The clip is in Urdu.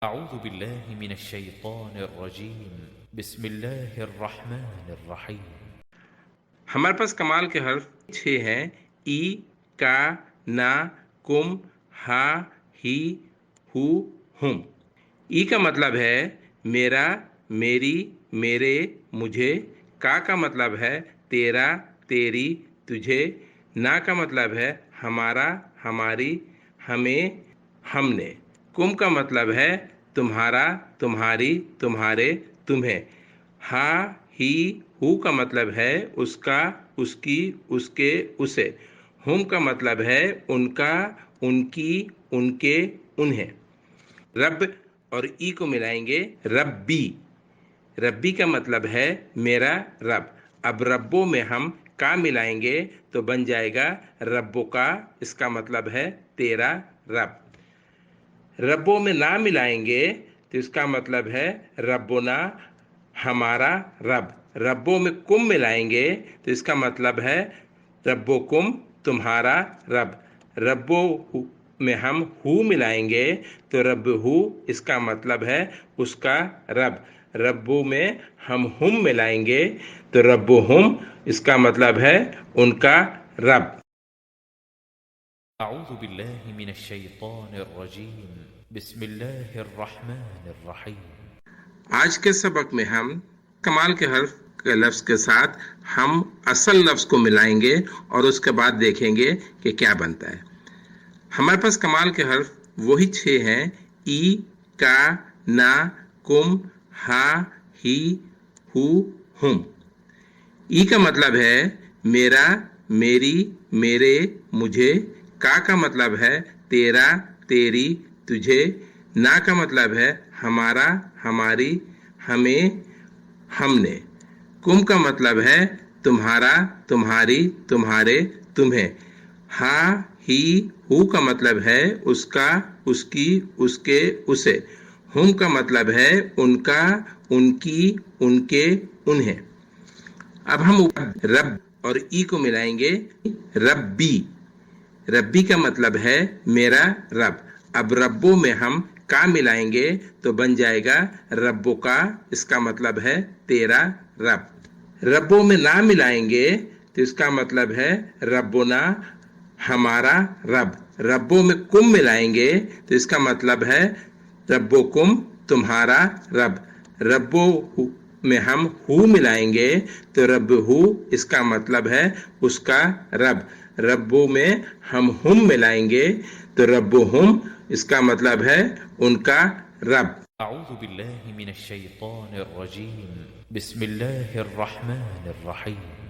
اعوذ باللہ من الشیطان الرجیم بسم اللہ الرحمن الرحیم۔ ہمارے پاس کمال کے حرف 6 ہیں: ای، کا، نا، کم، ہا، ہی، ہو، ہم۔ ای کا مطلب ہے میرا، میری، میرے، مجھے۔ کا مطلب ہے تیرا، تیری، تجھے۔ نا کا مطلب ہے ہمارا، ہماری، ہمیں، ہم نے۔ کم کا مطلب ہے تمہارا، تمہاری، تمہارے، تمہیں۔ ہا، ہی، ہو کا مطلب ہے اس کا، اس کی، اس کے، اسے۔ ہم کا مطلب ہے ان کا، ان کی، ان کے، انہیں۔ رب اور ای کو ملائیں گے ربی۔ ربی کا مطلب ہے میرا رب۔ اب ربوں میں ہم کا ملائیں گے تو بن جائے گا ربوں کا، اس کا مطلب ہے تیرا رب۔ ربوں میں نا ملائیں گے تو اس کا مطلب ہے ربنا، ہمارا رب۔ ربوں میں کم ملائیں گے تو اس کا مطلب ہے ربکم، تمہارا رب۔ ربوں میں ہم ہو ملائیں گے تو رب ہو، اس کا مطلب ہے اس کا رب۔ ربوں میں ہم ملائیں گے تو رب ہم، اس کا مطلب ہے ان کا رب۔ اعوذ باللہ من الشیطان الرجیم بسم اللہ الرحمن الرحیم۔ آج کے سبق میں ہم کمال کے حرف کے لفظ کے ساتھ ہم اصل لفظ کو ملائیں گے اور اس کے بعد دیکھیں گے کہ کیا بنتا ہے۔ ہمارے پاس کمال کے حرف وہی 6 ہیں: ای، کا، نا، کم، ہا، ہی، ہو، ہم۔ ای کا مطلب ہے میرا، میری، میرے، مجھے۔ کا مطلب ہے تیرا، تیری، تجھے۔ نا کا مطلب ہے ہمارا، ہماری، ہمیں، ہم نے۔ کم کا مطلب ہے تمہارا، تمہاری، تمہارے، تمہیں۔ ہا، ہی، ہو کا مطلب ہے اس کا، اس کی، اس کے، اسے۔ ہم کا مطلب ہے ان کا، ان کی، ان کے، انہیں۔ اب ہم رب اور ای کو ملائیں گے ربی۔ ربی کا مطلب ہے میرا رب۔ اب ربوں میں ہم کا ملائیں گے تو بن جائے گا ربوں کا، اس کا مطلب ہے تیرا رب۔ ربوں میں نا ملائیں گے تو اس کا مطلب ہے ربنا، ہمارا رب۔ ربوں میں کم ملائیں گے تو اس کا مطلب ہے ربکم، تمہارا رب۔ ربوں میں ہم ہو ملائیں گے تو رب ہو، اس کا مطلب ہے اس کا رب۔ ربوں میں ہم ملائیں گے تو رب ہم، اس کا مطلب ہے ان کا رب۔ اعوذ باللہ من الشیطان الرجیم بسم اللہ الرحمن الرحیم۔